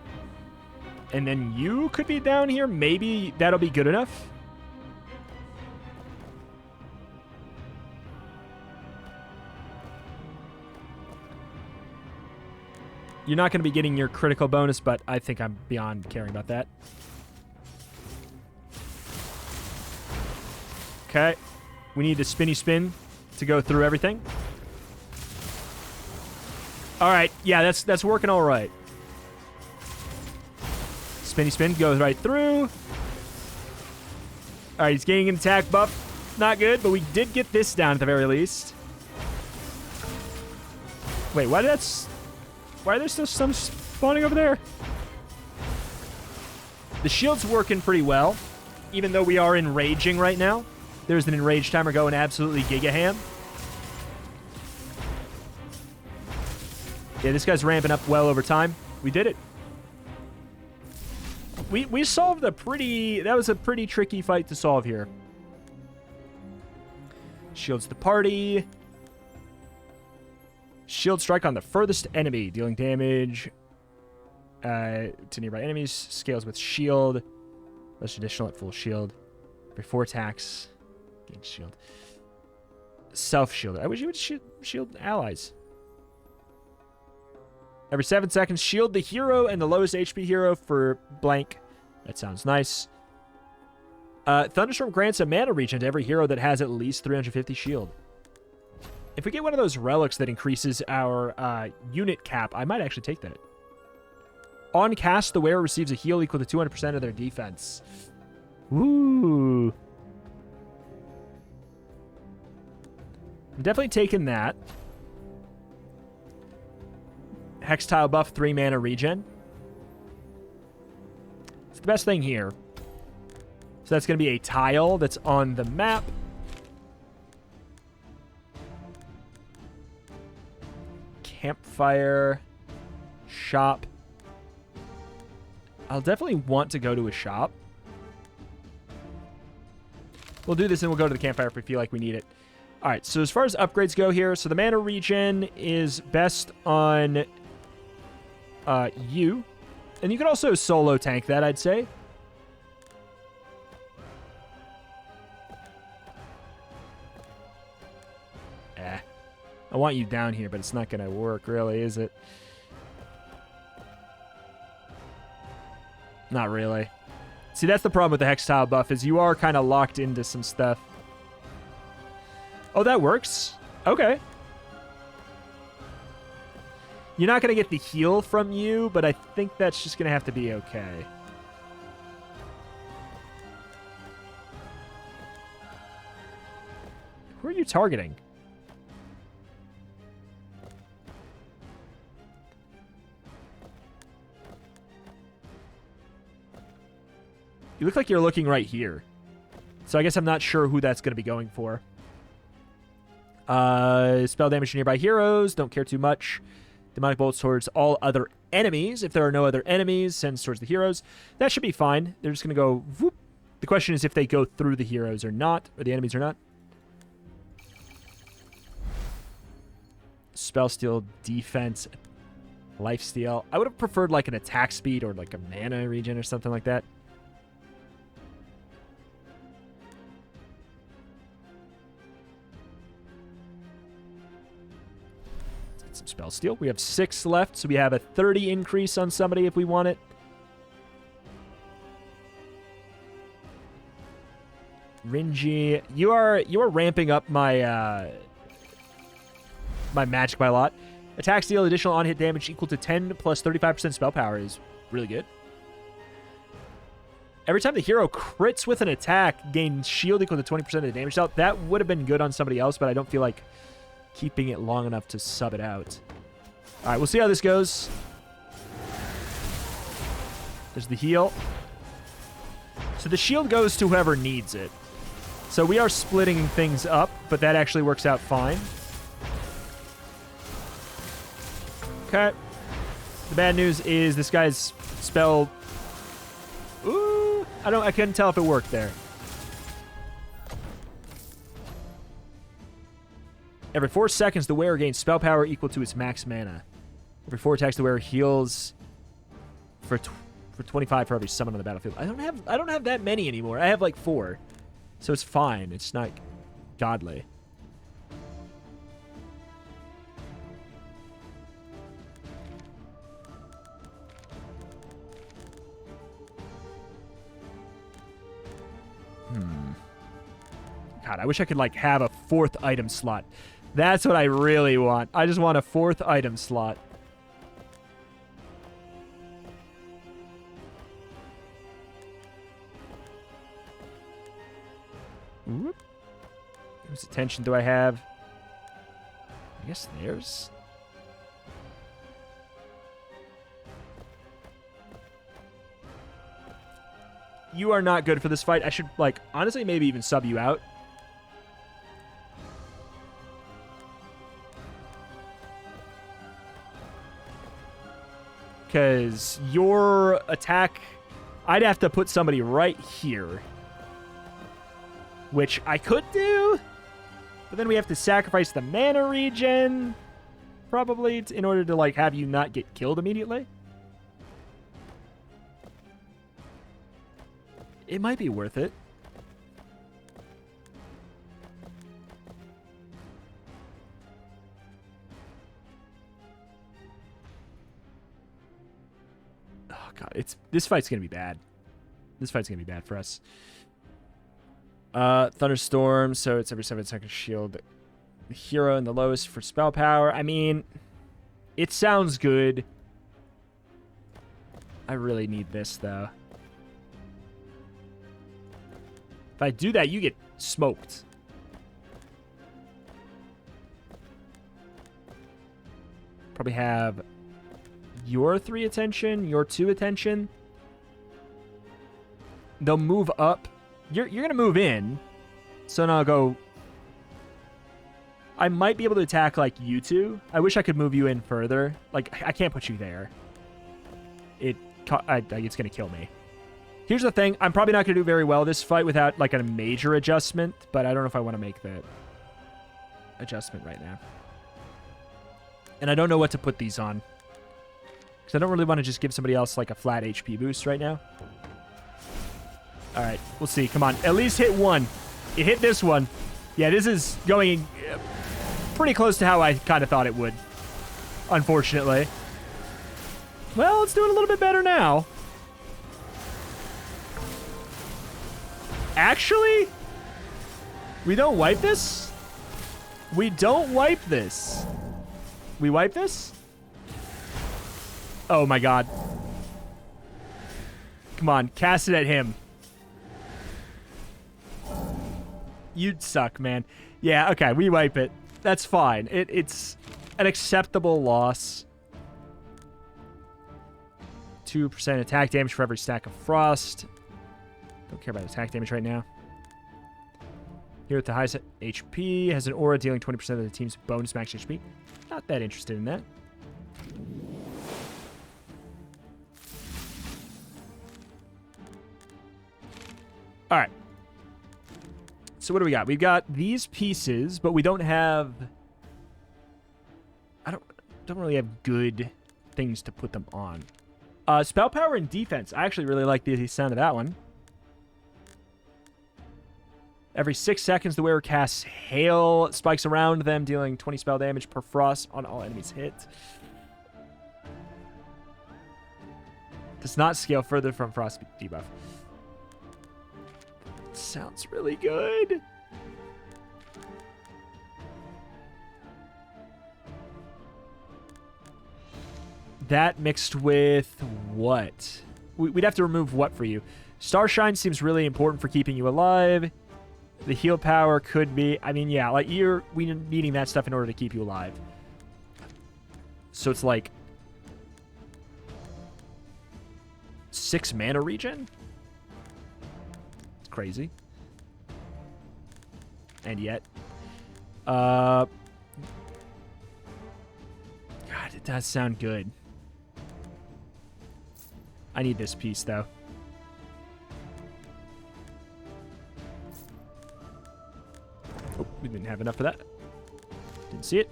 And then you could be down here. Maybe that'll be good enough. You're not going to be getting your critical bonus, but I think I'm beyond caring about that. Okay. We need to spinny spin to go through everything. All right. Yeah, that's working all right. Spinny spin goes right through. All right, he's gaining an attack buff. Not good, but we did get this down at the very least. Wait, why are there still some spawning over there? The shield's working pretty well, even though we are enraging right now. There's an enrage timer going absolutely giga ham. Yeah, this guy's ramping up well over time. We did it. We solved that was a pretty tricky fight to solve here. Shields the party. Shield strike on the furthest enemy, dealing damage to nearby enemies. Scales with shield. Less additional at full shield. Every 4 attacks. Gain shield. Self-shield. I wish you would shield allies. Every 7 seconds, shield the hero and the lowest HP hero for blank. That sounds nice. Thunderstorm grants a mana regen to every hero that has at least 350 shield. If we get one of those relics that increases our unit cap, I might actually take that. On cast, the wearer receives a heal equal to 200% of their defense. Ooh. I'm definitely taking that. Hex tile buff, 3 mana regen. It's the best thing here. So that's going to be a tile that's on the map. Campfire. Shop. I'll definitely want to go to a shop. We'll do this and we'll go to the campfire if we feel like we need it. All right, so as far as upgrades go here, so the mana regen is best on you. And you can also solo tank that, I'd say. I want you down here, but it's not going to work, really, is it? Not really. See, that's the problem with the Hex Tile buff, is you are kind of locked into some stuff. Oh, that works? Okay. You're not going to get the heal from you, but I think that's just going to have to be okay. Who are you targeting? You look like you're looking right here. So I guess I'm not sure who that's going to be going for. Spell damage to nearby heroes. Don't care too much. Demonic bolts towards all other enemies. If there are no other enemies, sends towards the heroes. That should be fine. They're just going to go... Whoop. The question is if they go through the heroes or not, or the enemies or not. spell steal, defense, life steal. I would have preferred like an attack speed or like a mana regen or something like that. Let's get some spell steal. We have 6 left, so we have a 30 increase on somebody if we want it. Ringy, you are ramping up my my magic by a lot. Attack steal, additional on-hit damage equal to 10 plus 35% spell power is really good. Every time the hero crits with an attack, gain shield equal to 20% of the damage dealt. That would have been good on somebody else, but I don't feel like keeping it long enough to sub it out. All right, we'll see how this goes. There's the heal. So the shield goes to whoever needs it. So we are splitting things up, but that actually works out fine. Okay. The bad news is this guy's spell... Ooh, I couldn't tell if it worked there. Every 4 seconds, the wearer gains spell power equal to its max mana. Every 4 attacks, the wearer heals for 25 for every summon on the battlefield. I don't have that many anymore. I have like 4. So it's fine. It's not godly. God, I wish I could like have a 4th item slot. That's what I really want. I just want a 4th item slot. Whoop. Whose attention do I have? I guess theirs. You are not good for this fight. I should, like, honestly, maybe even sub you out. Because your attack... I'd have to put somebody right here. Which I could do. But then we have to sacrifice the mana regen. Probably in order to, like, have you not get killed immediately. It might be worth it. Oh, God. This fight's going to be bad. This fight's going to be bad for us. Thunderstorm, so it's every 7-second shield. The hero and the lowest for spell power. I mean, it sounds good. I really need this, though. If I do that, you get smoked. Probably have your 3 attention, your 2 attention. They'll move up. You're going to move in. So now I'll go... I might be able to attack, like, you 2. I wish I could move you in further. Like, I can't put you there. It's going to kill me. Here's the thing. I'm probably not going to do very well this fight without, like, a major adjustment. But I don't know if I want to make that adjustment right now. And I don't know what to put these on. Because I don't really want to just give somebody else, like, a flat HP boost right now. All right, we'll see. Come on. At least hit 1. You hit this one. Yeah, this is going pretty close to how I kind of thought it would. Unfortunately. Well, it's doing a little bit better now. Actually, we don't wipe this? We don't wipe this. We wipe this? Oh, my God. Come on, cast it at him. You'd suck, man. Yeah, okay, we wipe it. That's fine. It's an acceptable loss. 2% attack damage for every stack of frost. Don't care about attack damage right now. Here with the highest HP, has an aura dealing 20% of the team's bonus max HP. Not that interested in that. All right. So what do we got? We've got these pieces, but we don't have don't really have good things to put them on. Spell power and defense. I actually really like the sound of that one. Every 6 seconds, the wearer casts hail spikes around them, dealing 20 spell damage per frost on all enemies hit. Does not scale further from frost debuff. Sounds really good. That mixed with what? We'd have to remove what for you? Starshine seems really important for keeping you alive. The heal power could be... I mean, yeah, like we're needing that stuff in order to keep you alive. So it's like... 6 mana regen? It's crazy. And yet... God, it does sound good. I need this piece, though. Oh, we didn't have enough for that. Didn't see it.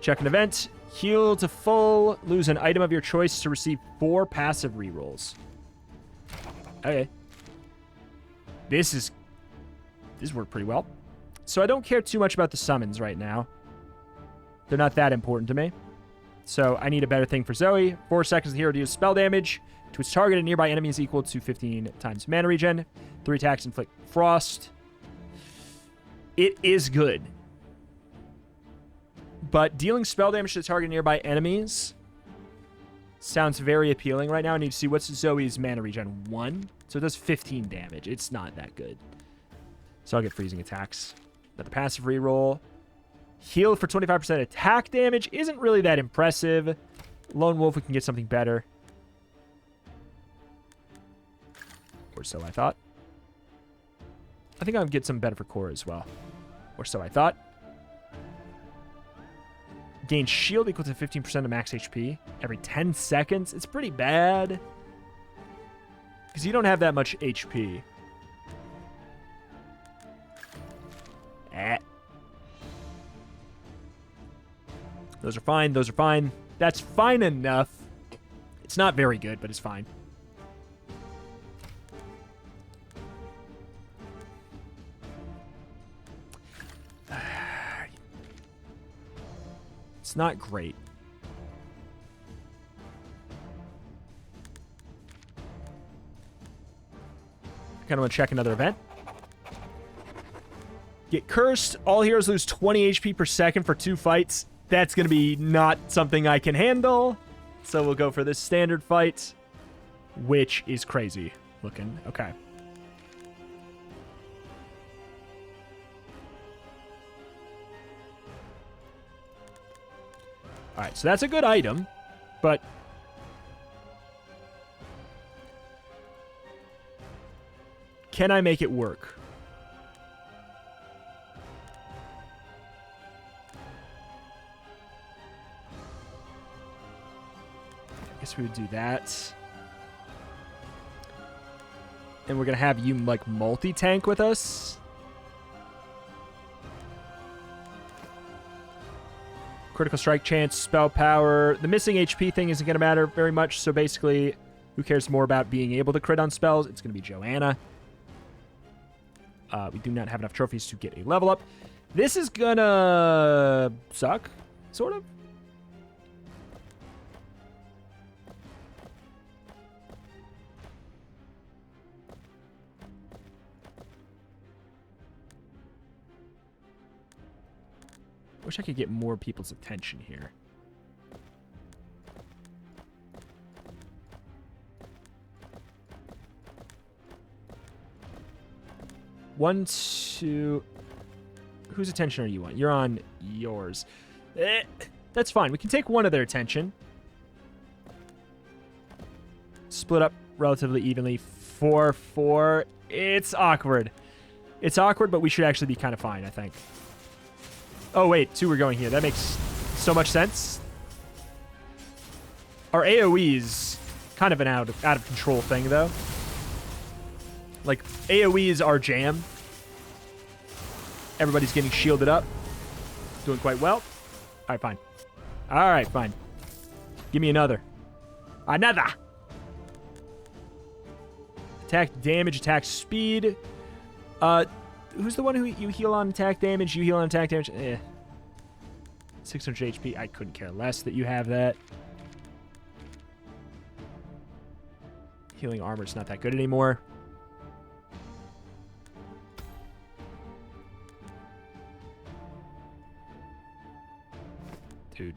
Check an event. Heal to full. Lose an item of your choice to receive 4 passive rerolls. Okay. This worked pretty well. So I don't care too much about the summons right now. They're not that important to me. So I need a better thing for Zoe. 4 seconds the hero deals spell damage to its target and nearby enemy is equal to 15 times mana regen. 3 attacks inflict frost. It is good. But dealing spell damage to the target nearby enemies sounds very appealing right now. I need to see what's Zoe's mana regen. 1. So it does 15 damage. It's not that good. So I'll get freezing attacks. Another passive reroll. Heal for 25% attack damage isn't really that impressive. Lone Wolf, we can get something better. Or so I thought. I think I'll get some better for Core as well. Or so I thought. Gain shield equal to 15% of max HP every 10 seconds. It's pretty bad. Because you don't have that much HP. Those are fine. Those are fine. That's fine enough. It's not very good, but it's fine. It's not great. I kind of want to check another event. Get cursed. All heroes lose 20 HP per second for 2 fights. That's going to be not something I can handle. So we'll go for this standard fight, which is crazy looking. Okay. All right, so that's a good item, but can I make it work? I guess we would do that. And we're going to have you, like, multi-tank with us. Critical strike chance, spell power. The missing HP thing isn't going to matter very much, so basically, who cares more about being able to crit on spells? It's going to be Joanna. We do not have enough trophies to get a level up. This is going to suck, sort of. Wish I could get more people's attention here. One, two... Whose attention are you on? You're on yours. That's fine. We can take one of their attention. Split up relatively evenly. 4-4. It's awkward. It's awkward, but we should actually be kind of fine, I think. Oh, wait. 2 are going here. That makes so much sense. Our AoE is kind of an out of control thing, though. Like, AoE is our jam. Everybody's getting shielded up. Doing quite well. All right, fine. All right, fine. Give me another. Another! Attack damage, attack speed. Who's the one who you heal on attack damage? You heal on attack damage? 600 HP. I couldn't care less that you have that. Healing armor's not that good anymore. Dude.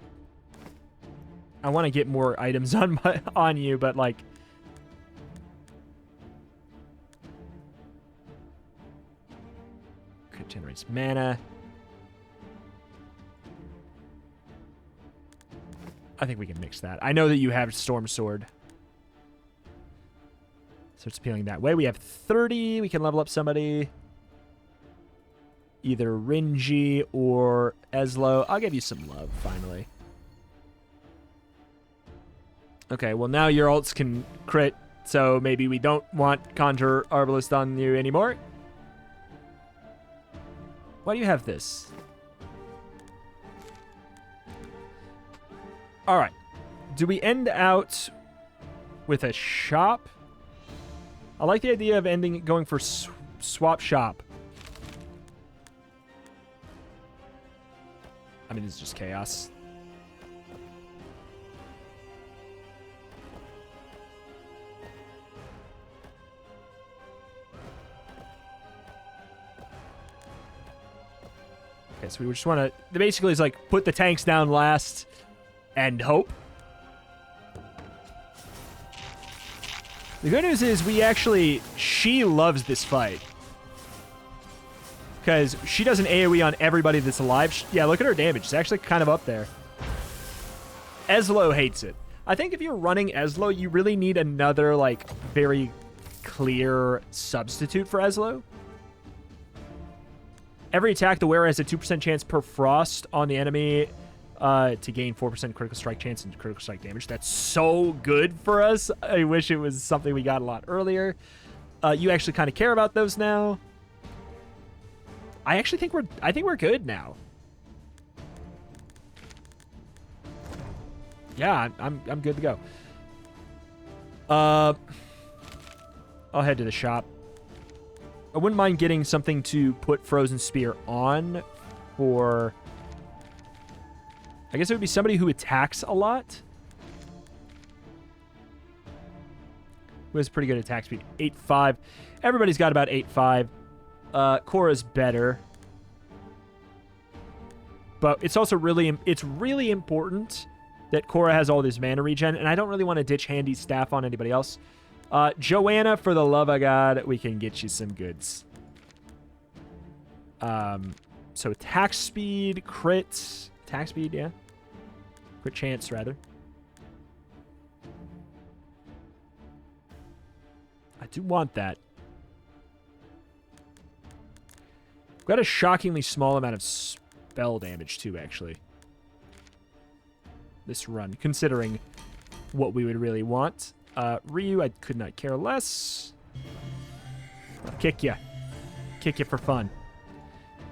I want to get more items on you, but like... Crit generates mana. I think we can mix that. I know that you have Storm Sword. So it's appealing that way. We have 30. We can level up somebody. Either Rinji or Eslo. I'll give you some love, finally. Okay, well now your ults can crit, so maybe we don't want Conjure Arbalist on you anymore. Why do you have this? Alright. Do we end out with a shop? I like the idea of going for swap shop. I mean, this is just chaos. Okay, so we just want to... Basically, it's like, put the tanks down last and hope. The good news is she loves this fight. Because she does an AoE on everybody that's alive. Yeah, look at her damage. It's actually kind of up there. Eslo hates it. I think if you're running Eslo, you really need another, like, very clear substitute for Eslo. Every attack, the wearer has a 2% chance per frost on the enemy to gain 4% critical strike chance and critical strike damage. That's so good for us. I wish it was something we got a lot earlier. You actually kind of care about those now. I think we're good now. Yeah, I'm good to go. I'll head to the shop. I wouldn't mind getting something to put Frozen Spear on for... I guess it would be somebody who attacks a lot. Who has pretty good attack speed. 8.5. Everybody's got about 8.5. Korra's better. But it's also really important that Korra has all this mana regen, and I don't really want to ditch Handy Staff on anybody else. Joanna, for the love of God, we can get you some goods. So attack speed, crit, attack speed, yeah. Crit chance, rather. I do want that. We've got a shockingly small amount of spell damage, too, actually. This run, considering what we would really want. Ryu, I could not care less. I'll kick you. Kick you for fun.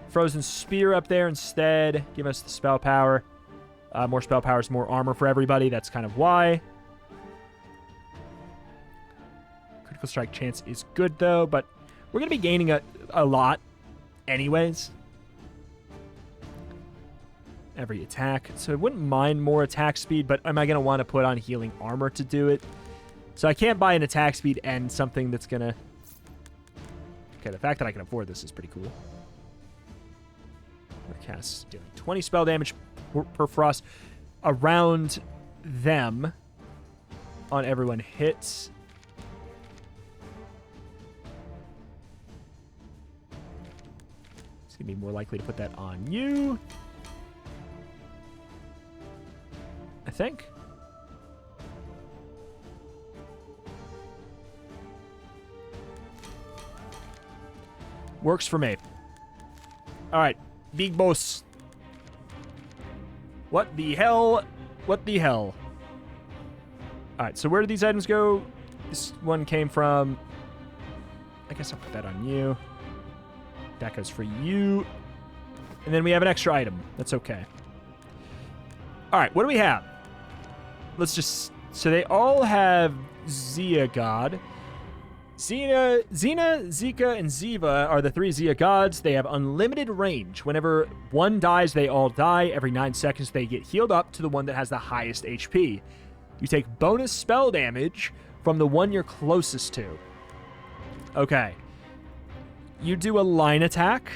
Frozen Spear up there instead. Give us the spell power. More spell power is more armor for everybody. That's kind of why. Critical strike chance is good, though, but we're going to be gaining a lot anyways. Every attack. So I wouldn't mind more attack speed, but am I going to want to put on healing armor to do it? So I can't buy an attack speed and something that's going to... Okay, the fact that I can afford this is pretty cool. Cast dealing 20 spell damage per frost around them on everyone hits. It's going to be more likely to put that on you, I think. Works for me. All right, big boss. What the hell? What the hell? All right, so where did these items go? This one came from... I guess I'll put that on you. That goes for you. And then we have an extra item. That's okay. All right, what do we have? Let's just... So they all have Zia God. Xena, Zika, and Ziva are the 3 Zia gods. They have unlimited range. Whenever one dies, they all die. Every 9 seconds, they get healed up to the one that has the highest HP. You take bonus spell damage from the one you're closest to. Okay. You do a line attack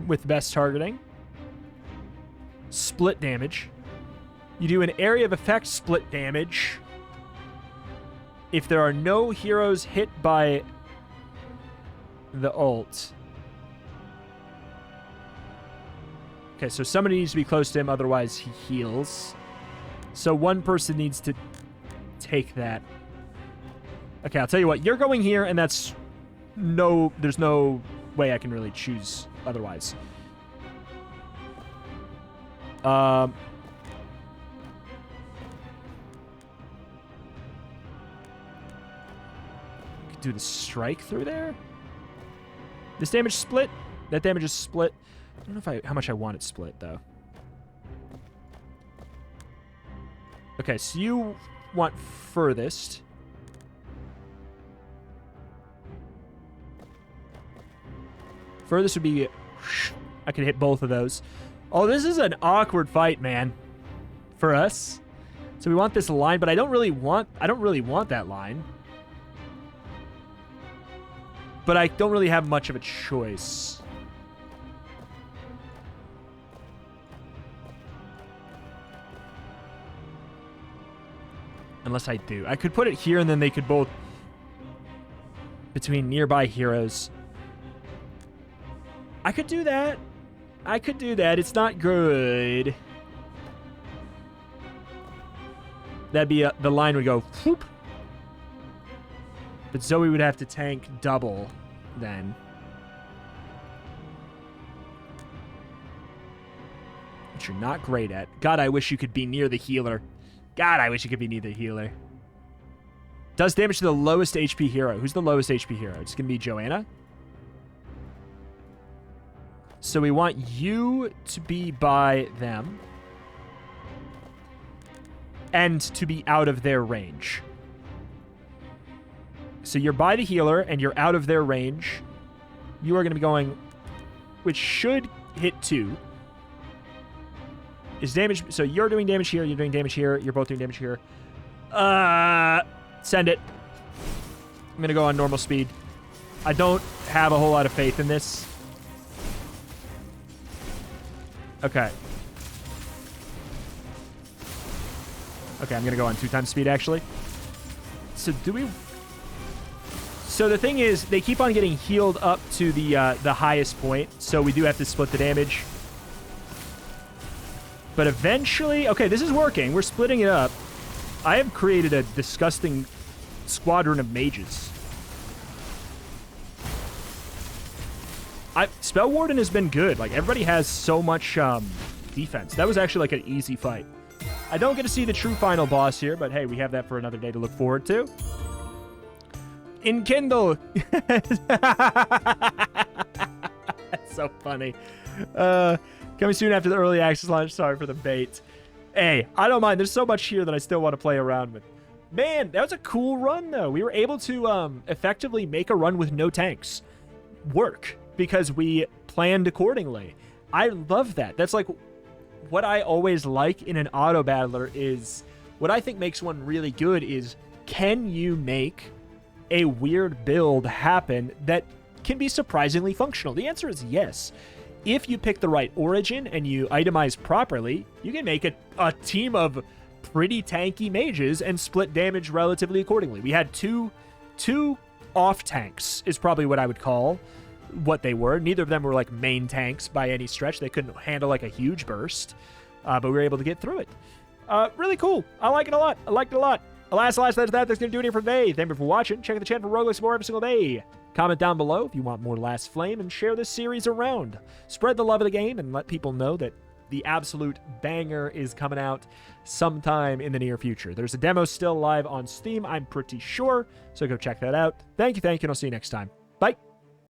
with best targeting. Split damage. You do an area of effect split damage. If there are no heroes hit by the ult. Okay, so somebody needs to be close to him, otherwise he heals. So one person needs to take that. Okay, I'll tell you what. You're going here, and that's no... There's no way I can really choose otherwise. Do the strike through there? This damage split? That damage is split. I don't know if how much I want it split, though. Okay, so you want furthest. Furthest would be... I could hit both of those. Oh, this is an awkward fight, man. For us. So we want this line, but I don't really want that line. But I don't really have much of a choice. Unless I do. I could put it here, and then they could both... Between nearby heroes. I could do that. I could do that. It's not good. That'd be... the line would go... Whoop. But Zoe would have to tank double then. Which you're not great at. God, I wish you could be near the healer. God, I wish you could be near the healer. Does damage to the lowest HP hero. Who's the lowest HP hero? It's going to be Joanna. So we want you to be by them. And to be out of their range. So you're by the healer, and you're out of their range. You are going to be going, which should hit 2. Is damage... So you're doing damage here, you're doing damage here, you're both doing damage here. Send it. I'm going to go on normal speed. I don't have a whole lot of faith in this. Okay. Okay, I'm going to go on 2 times speed, actually. So do we... So the thing is, they keep on getting healed up to the highest point, so we do have to split the damage. But eventually... Okay, this is working. We're splitting it up. I have created a disgusting squadron of mages. Spell Warden has been good. Like, everybody has so much defense. That was actually like an easy fight. I don't get to see the true final boss here, but hey, we have that for another day to look forward to. Enkindle. That's so funny. Coming soon after the early access launch. Sorry for the bait. Hey, I don't mind. There's so much here that I still want to play around with. Man, that was a cool run, though. We were able to effectively make a run with no tanks work because we planned accordingly. I love that. That's like what I always like in an auto battler is what I think makes one really good is can you make a weird build happen that can be surprisingly functional? The answer is yes. If you pick the right origin and you itemize properly, you can make a team of pretty tanky mages and split damage relatively accordingly. We had two off tanks is probably what I would call what they were. Neither of them were like main tanks by any stretch. They couldn't handle like a huge burst, but we were able to get through it. Really cool. I like it a lot. I liked it a lot. Alas, that's going to do it here for today. Thank you for watching. Check out the channel for Roguelike more every single day. Comment down below if you want more Last Flame, and share this series around. Spread the love of the game and let people know that the absolute banger is coming out sometime in the near future. There's a demo still live on Steam, I'm pretty sure, so go check that out. Thank you, and I'll see you next time. Bye.